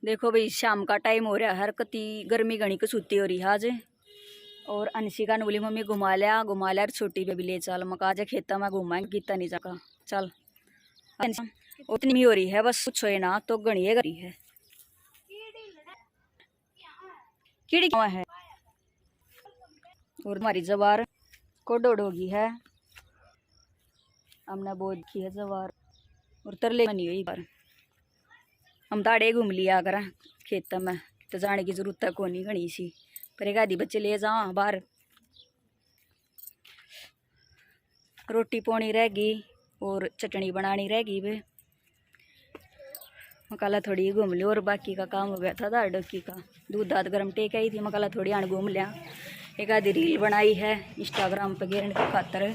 देखो भाई शाम का टाइम हो रहा है, कती गर्मी घनी कसूती हो रही है आज। और अंशिका ने बोली मम्मी घुमा लिया छोटी पे भी ले चल। मका आज खेता में घुमाएंगे, गीता नहीं जाका चल। उतनी ही हो रही है बस, कुछ हो ना तो घनी गरी है। कीड़ी कहाँ है? और हमारी जवार को डोड होगी है, हमने बोल की है जवार और तरले नहीं हुई बार। हम ताड़े घूम लिया कर खेत में, तो जाने की जरूरत है कोनी घनी सी, पर एक आधी बच्चे ले जाओ बाहर। रोटी पानी रहेगी और चटनी बनानी रहेगी वे। मकाला थोड़ी घूम ली और बाकी का काम हो गया था दाल डोकी का। दूध दाद गर्म टेक आई थी, मकाला थोड़ी आन घूम लिया। एक आधी रील बनाई है इंस्टाग्राम पर गेरने की खातर,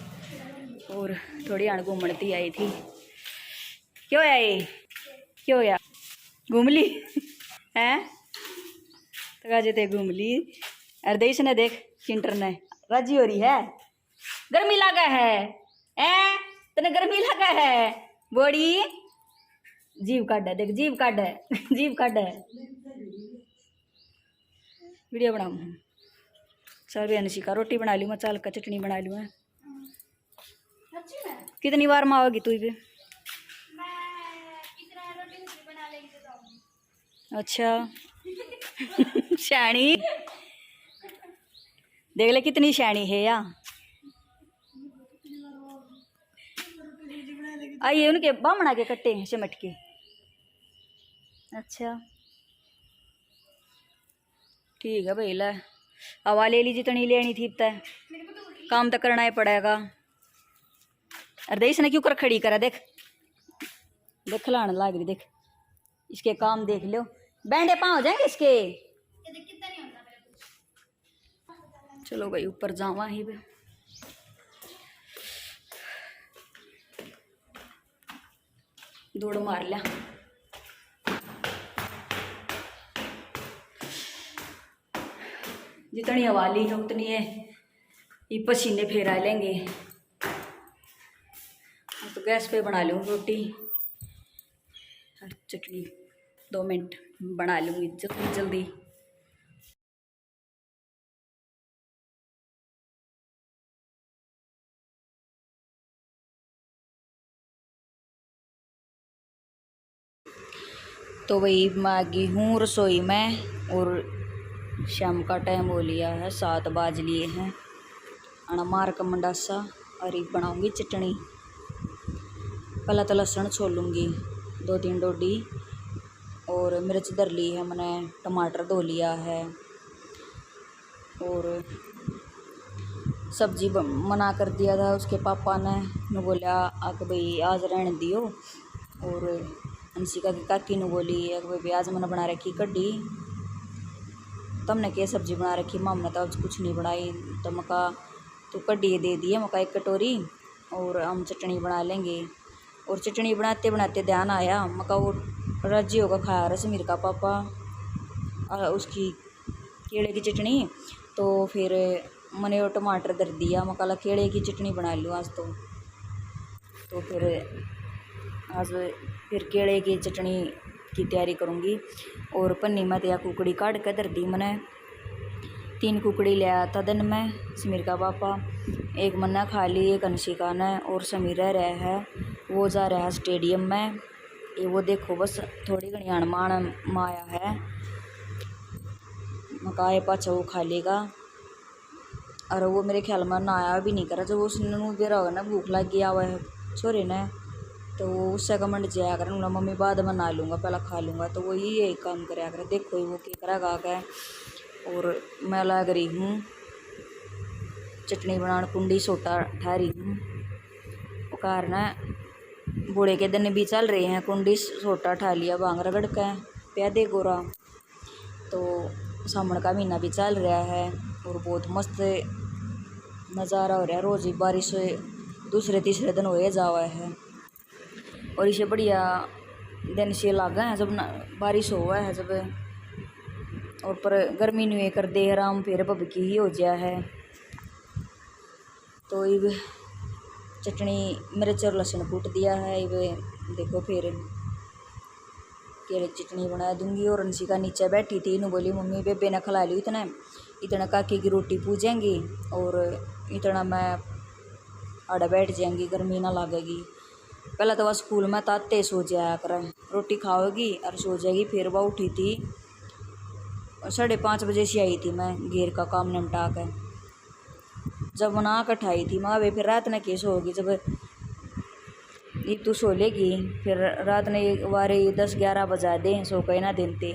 और थोड़ी आन घूमती आई थी। क्यों आए क्यों या घूम ली है तो गाजे ते घूम ली। अरे देश ने देख चिंटर ने राजी हो रही है। गर्मी लगा है तने गर्मी लगा है बड़ी जीव काट है, देख जीव काट है जीव काट है। वीडियो बनाऊँ चल भी अनुशिका रोटी बना लूँ मैं, चाल का चटनी बना लूँ मैं। कितनी बार माओगी तू भी? अच्छा शैनी देख ले कितनी शैनी है या। आइए उनके बामणा के कट्टे हैं सिमट के। अच्छा ठीक है भाई, ला हवा ले ली जितनी लेनी थी तय, काम तो करना ही पड़ेगा। अरे देख इसने क्यों कर खड़ी करा, देख देख खिलाने लाग रही, देख इसके काम देख लो, बैंडे पाँव हो जाएंगे इसके। चलो भाई ऊपर जावा ही बे। दौड़ मार लिया। जितनी हवा ली है उतनी है ये पसीने फेरा लेंगे। तो गैस पे बना लूँ रोटी और चटनी, 2 मिनट बना लूँगी जल्दी जल्दी। तो वही मैं आ गई हूँ रसोई में, और शाम का टाइम हो लिया है, 7 बज लिए हैं। आना मार का मंडासा और एक बनाऊँगी चटनी। पहले तो लहसुन छोलूँगी 2-3 डोडी, और मिर्च धर ली है मैंने, टमाटर धो लिया है। और सब्जी मना कर दिया था उसके पापा ने बोला आके भाई आज रहने दियो। और अंशिका की काकी ने बोली भाई आज मैंने बना रखी कड्डी, तुमने क्या सब्जी बना रखी? माम ने तो आज कुछ नहीं बनाई। तो मका तो कड्डी दे दी है मका 1 कटोरी, और हम चटनी बना लेंगे। और चटनी बनाते बनाते ध्यान आया मका वो राजी होगा खाया रहा समीर का पापा उसकी केले की चटनी। तो फिर मैंने वो टमाटर धर दिया, मकाला केले की चटनी बना लूँ आज तो फिर केले की चटनी की तैयारी करूँगी। और पन्नी में तो या कुकड़ी काट के धर दी मैंने। 3 कुकड़ी ले आया था दिन में समीर का पापा, 1 मैंने खा ली, 1 अंशिका ने, और समीर रह रहा है वो जा रहा है स्टेडियम में। ये वो देखो बस थोड़ी घनी अणमान माया है, मकाए पाछा वो खा लेगा। और वो मेरे ख्याल में नहाया भी नहीं करा, जब उसने बेरा होगा ना भूख लग गया हुआ है छोरे ने, तो वो उससे कमेंट जाया कर मम्मी बाद में नहा लूँगा पहले खा लूँगा। तो वो यही काम कराया करे, देखो वो क्या करेगा आगे। और मैं लग रही हूँ चटनी बनाने, कुंडी सोटा ठहरी हूँ। वो कारण बूढ़े के दिन भी चल रहे हैं, कुंडी सोटा ठा लिया भांग रगड़ के प्यादे गोरा। तो सावन का महीना भी चल रहा है और बहुत मस्त नज़ारा हो रहा है। रोज़ ही बारिश दूसरे तीसरे दिन हो जावा है, और इसे बढ़िया दिन से लगा है जब बारिश हुआ है जब। और पर गर्मी नहीं कर दे आराम फिर बबकी ही हो गया है। तो इब चटनी मिर्च और लहसुन कूट दिया है। इब देखो फिर केले की चटनी बना दूंगी। और अंशिका नीचे बैठी थी, इन्हों बोली मम्मी बेबे ने खिला ली इतना काकी की रोटी पूजेंगी और इतना मैं आड़े बैठ जाएंगी, गर्मी ना लगेगी। पहले तो वह स्कूल में ताते सो जाया करे, रोटी खाओगी और सो जाएगी। फिर वह उठी थी 5:30 बजे से आई थी मैं घेर का काम निपटा के। जब वो ना कठाई थी माँ वे फिर रात ने केस होगी, जब एक तो सो लेगी फिर रात ने वारे 10-11 बजा दे सो कहीं ना देते।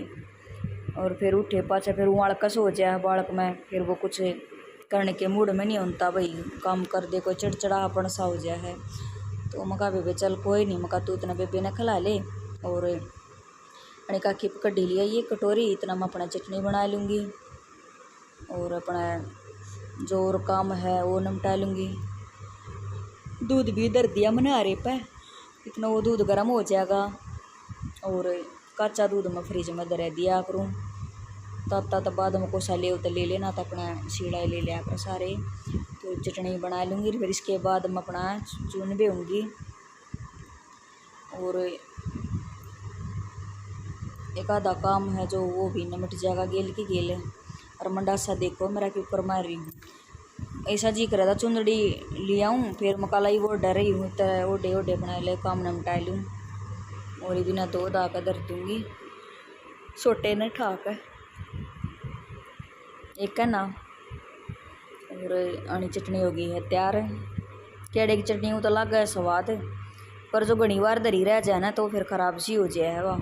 और फिर उठे पाछा फिर वो अड़कस हो जाए बालक में, फिर वो कुछ करने के मूड में नहीं होता भाई, काम कर दे कोई चिड़चिड़ापन सा हो जाए है। तो मका बेबे चल कोई नहीं, मका तू इतना बेबे ने खिला ले। और अनिका की कड्डी लिया ये कटोरी, इतना मैं अपना चटनी बना लूँगी और अपना जो और काम है वो निपटा लूँगी। दूध भी धर दिया मनारे पे, इतना वो दूध गर्म हो जाएगा। और कच्चा दूध मैं फ्रिज में धर दिया करूँ, तात बाद में कोसा ले तो ले लेना, तो अपना सीढ़ा ले लिया कर सारे। तो चटनी बना लूँगी, फिर इसके बाद मैं अपना चून बेऊँगी। और एक आधा काम है जो वो भी निमट जाएगा, गेल की गेल। और मंडासा देखो मेरा के ऊपर मार रही हूँ, ऐसा जी कर रहा था चुंदड़ी लिया हूँ, फिर मकालाई वो डर रही हूँ तो ओडे ओडे बना ले काम निपटा लूँ। और ये बिना दो दा कर धर दूँगी छोटे ने ठाक है एक है ना। और आनी चटनी हो गई है तैयार। केड़े की चटनी तो लग गया स्वाद, पर जो घनी बार धरी रह जाए ना तो फिर ख़राब सी हो जाए है, वह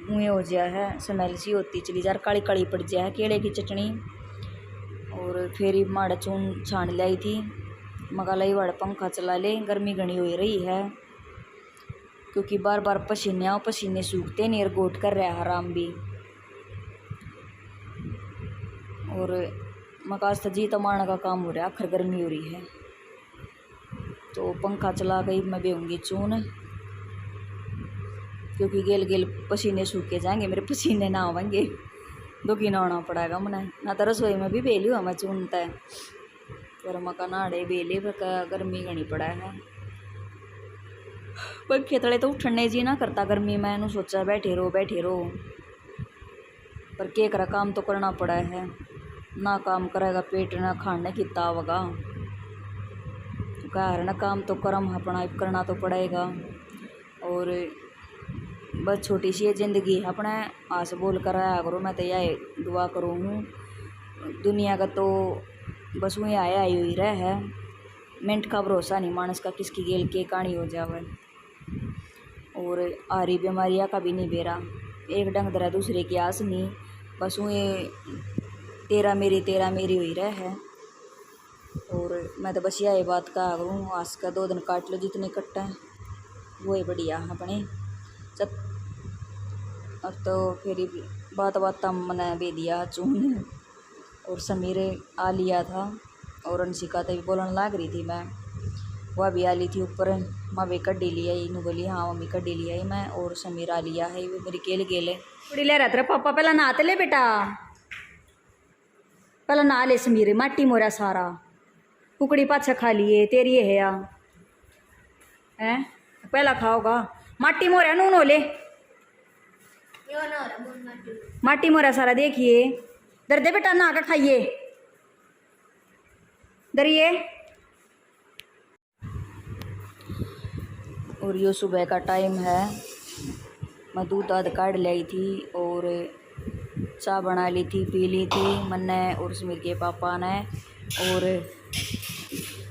मुँह हो जाए है, स्मेल सी होती चली जा, काली काली पड़ जाए है केड़े की चटनी। और फिर माड़ा चून छान लाई थी, मगा लाई वाड़ा पंखा चला ले, गर्मी घनी हो रही है क्योंकि बार बार पसीने सूखते नहीं और गोट कर रहा है आराम भी। और मकास जी तमाण का काम हो रहा है, आखिर गर्मी हो रही है तो पंखा चला गई मैं बेऊँगी चून, क्योंकि गेल गेल पसीने सूखे जाएंगे मेरे, पसीने ना आवेंगे, दुखी ना होना पड़ेगा मना ना। तो रसोई में भी बेली हुआ मैं चूनता है, पर मका नाड़े बेले गर्मी घनी पड़ा है। पंखे तले तो उठने जी ना करता गर्मी में, इन्हों सोचा बैठे रहो, पर के करा काम तो करना पड़ा है, ना काम करेगा पेट ना खाने कितना होगा, कह ना काम तो कर्म अपना करना तो पड़ेगा। और बस छोटी सी ज़िंदगी है, अपने आस बोल कर आया करो, मैं तो यह दुआ करूँ हूँ। दुनिया का तो बस वहीं आया ही रह है, मिनट का भरोसा नहीं मानस का, किसकी गेल के कहानी हो जावे। और आ रही बीमारियाँ का भी नहीं बेरा, एक डंग दरा दूसरे की आस नहीं, बस वहीं तेरा मेरी हुई रह है। और मैं तो बस यही बात कहा करूँ, आस का 2 दिन काट लो जितने कट्टा है वो ही बढ़िया अपने चत। अब तो फिर बात मैंने दे दिया चून, और समीर आ लिया था और अंशिका तो भी बोलने लग रही थी, मैं वह भी आ ली थी ऊपर, माँ भी कड्डी लिया इन्हों बोली हाँ मम्मी कड्डी लिया मैं, और समीर आ लिया है वो मेरी केल गेले कुड़ी ले रहा तेरा पापा, पहला नहाते ले बेटा, पहला नहा ले समीर, माटी मोरा सारा कुकड़ी पाछा खा लिए तेरी है या हैं, पहला खाओगा माटी मोरा नून हो ले, माटी मोरा सारा देखिए दर दे बेटा नहा कर खाइए दरिए। और यो सुबह का टाइम है, मैं दूध दाद काट लाई थी और चाय बना ली थी पी ली थी मैंने और समीर के पापा ने, और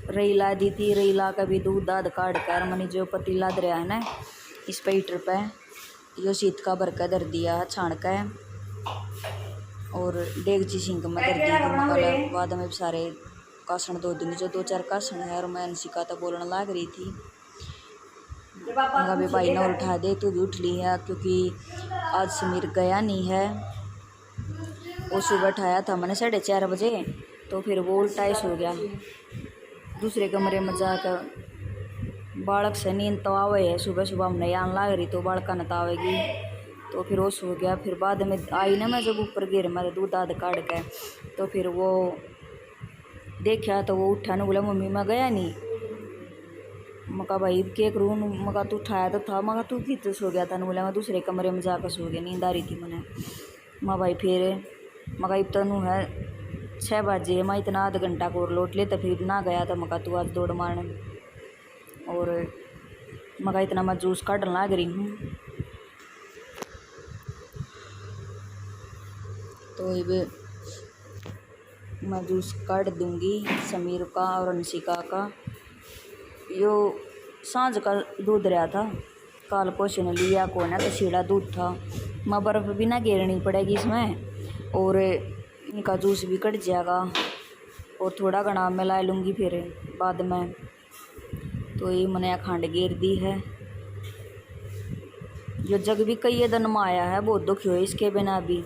रही ला दी थी, रही ला का भी दूध दाद काट कर मैंने जो पतीला दरिया है ना इस पे हीटर पे यो सीत का भर कर धर दिया छान का, और डेगची सिंक में धर दी। बाद में सारे कासन धो दूँगी, जो 2-4 कासन है। और मैं अंशिका तो बोलने लग रही थी, भी भाई ना उठा दे, तू भी उठ ली है क्योंकि आज समीर गया नहीं है, वो सुबह उठाया था मैंने 4:30 बजे, तो फिर वो उल्टा सो गया दूसरे कमरे में जाकर। बालक से नींद तो आवे है, सुबह सुबह हमने आने लग रही तो बालका न आवेगी, तो फिर वो सो गया। फिर बाद में आई ना मैं जब ऊपर गिर मैं दूध दाद काट के, तो फिर वो देखा तो वो उठा न बोला मम्मी मैं गया नहीं, मका भाई क्या करूँ, मका तू उठाया तो था, मका तू कितने सो गया था, बोला मैं दूसरे कमरे में जाकर सो गया, नींद आ रही थी मैंने। माँ भाई फिर मका अब तनु है 6 बजे, मैं इतना आधा घंटा को और लौट ले तो फिर ना गया था मका तू आज दौड़ मारने। और मका इतना मैं जूस काटने लग रही हूँ। तो अब मैं जूस काट दूँगी समीर का और अंशिका का। यो सांझ का दूध रहा था, काल पोषण ने लिया को ना तो सीधा दूध था। मैं बर्फ़ भी ना घेरनी पड़ेगी इसमें और इनका जूस भी कट जाएगा और थोड़ा घना मिला लूँगी फिर बाद में। तो ये मैंने खंड घेर दी है। जो जग भी कई दिन में आया है, बहुत दुखी हुई इसके बिना भी।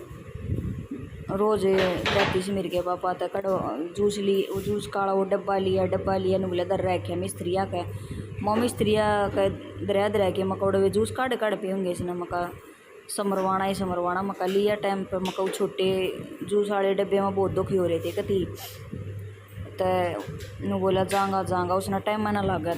रोज़ कहती से मेरे के पापा तक कड़ो जूस ली, वो जूस काला वो डब्बा लिया न बोले दर रखे मिस्त्रिया के मोम मिस्त्रिया के दरिया के मकौड़े वे जूस काढ़ पियेंगे इसने मका समरवाना मका लिया टाइम पर मका छोटे जूस वाले डब्बे में बहुत दुखी हो रहे थे कति। तो बोला जाऊँगा उसने टाइम में ना लग गया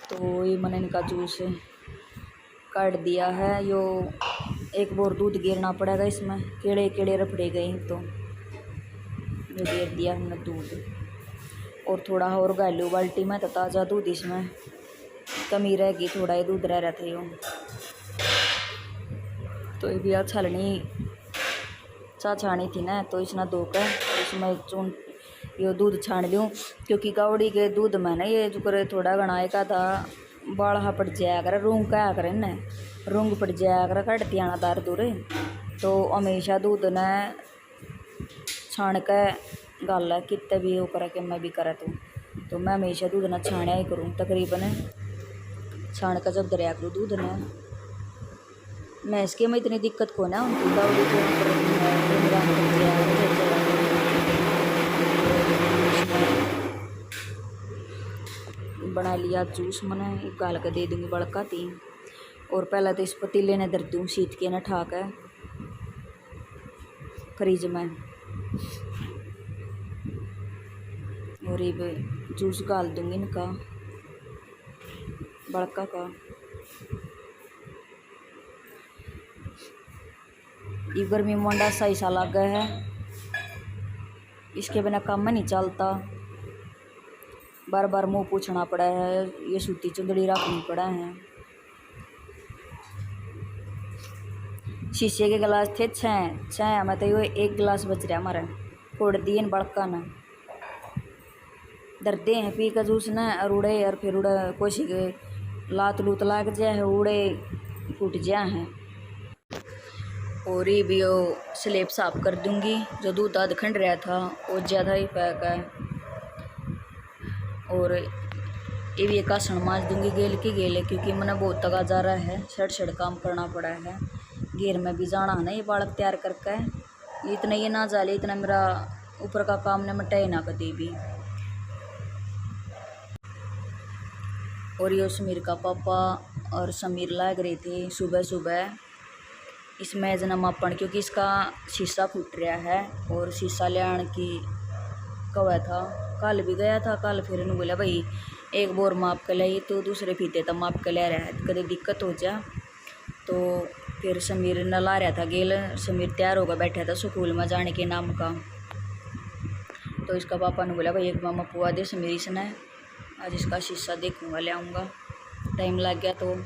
तो ये मैंने इनका जूस काट दिया है। यो एक बोर दूध गिरना पड़ेगा इसमें, केड़े रफड़े गए तो ये गिर दिया हमने दूध। और थोड़ा और गालू बाल्टी में तो ताज़ा दूध इसमें कमी रहेगी, थोड़ा ही दूध रह रहा था यो। तो ये भी छलनी छानी थी ना, तो इसने धोकर इसमें चून यो दूध छान लूँ, क्योंकि गावड़ी के दूध में ना ये जो करे थोड़ा घना का था बाढ़ा पड़ जाया करे, रूंग क्या करे न रूंग पड़ जाया करे कटती आना दार दूर। तो हमेशा दूध ने छान के गाल कितने भी वो करे कि मैं भी करे तो मैं हमेशा दूध ना छाणिया ही करूँ, तकरीबन छान का जब दरिया करूँ दूध ने। मैं इसके में इतनी दिक्कत को ना उनकी गावड़ी बना लिया जूस मैंने एक गाल के दे दूँगी बड़का थी। और पहले तो इस पतीले ने धर दूँ सीट के न ठा के फ्रिज में, और ये जूस गाल दूँगी इनका बड़का का। ये गर्मी में मंडा सही सा लग गया है, इसके बिना काम में नहीं चलता, बार बार मुँह पूछना पड़ा है, ये सूती चुंदड़ी रखनी पड़ा है। शीशे के गिलास थे 6 में तो ये एक गिलास बच रहा हमारा, फोड़ दिए बड़का ना दर्दे हैं पी का जूस ना और उड़े और फिर उड़े कोशी के लात लूत लाग जाए है, उड़े फूट जाए हैं। और ये भी वो स्लेब साफ कर दूंगी, जो दूध आध खंड रहा था वो ज़्यादा ही पैक है। और ये भी एक आसन माँज दूंगी गेल की गेल, क्योंकि मैंने बहुत तगा जा रहा है, छड़ काम करना पड़ा है, घेर में भी जाना है ना ये बालक तैयार करके। इतना ये ना जाले, इतना मेरा ऊपर का काम ने मटाए ना कभी भी। और ये समीर का पापा और समीर लाग रहे थे सुबह सुबह इस मेज न मापन, क्योंकि इसका शीशा फूट रहा है और शीशा ले आने की कवा था। कल भी गया था, कल फिर इन्होंने बोला भाई एक बोर माप के लिए, तो दूसरे फीते तब माप के ले रहा है, कभी दिक्कत हो जा। तो फिर समीर न ला रहा था गेल, समीर तैयार होकर बैठा था स्कूल में जाने के नाम का। तो इसका पापा ने बोला भाई एक मामा पुआ दे समीर इसने, आज इसका शीशा देखूँगा ले आऊँगा, टाइम लग गया तो।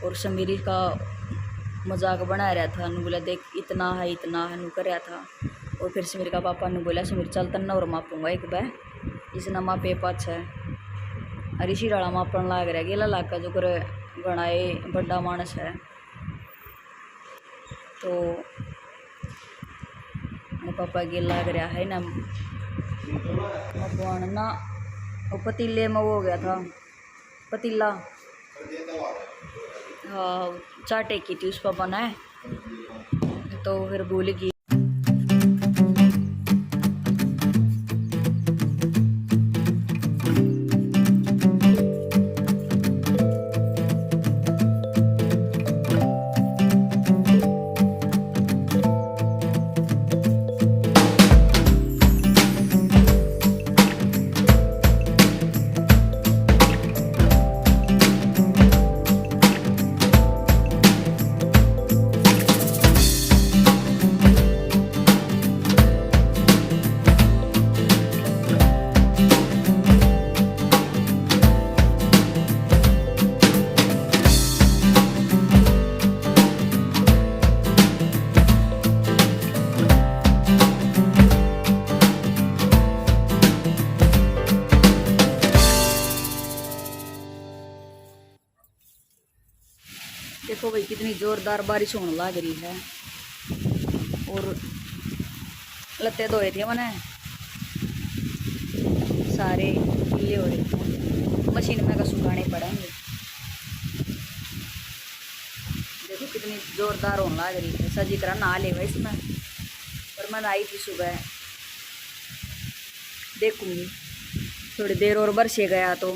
और समीर का मजाक बना रहा था, बोला देख इतना है नु कर रहा था। और फिर समीर का पापा ने बोला समीर चल तन्ना और मापूंगा एक बार इसने मापे पाछा है ऋषि राड़ा मापन लाग रहा गेला लाग जो कर गणाए बड़ा मानस है तो पापा गेल लाग रहा है ना मपवान ना वो पतीले में वो हो गया था पतीला हाँ चाटे की थी उस पर बनाए तो फिर भूल गई। देखो भाई कितनी जोरदार बारिश होने लग रही है और लत्ते धोए थे मैंने सारे गीले हो रहे थे मशीन में का सुखाने पड़ेंगे। देखो कितनी जोरदार होने लग रही है सजी तरह नहा लेगा इसमें पर मैं आई थी सुबह देखूंगी थोड़ी देर और बरसे गया तो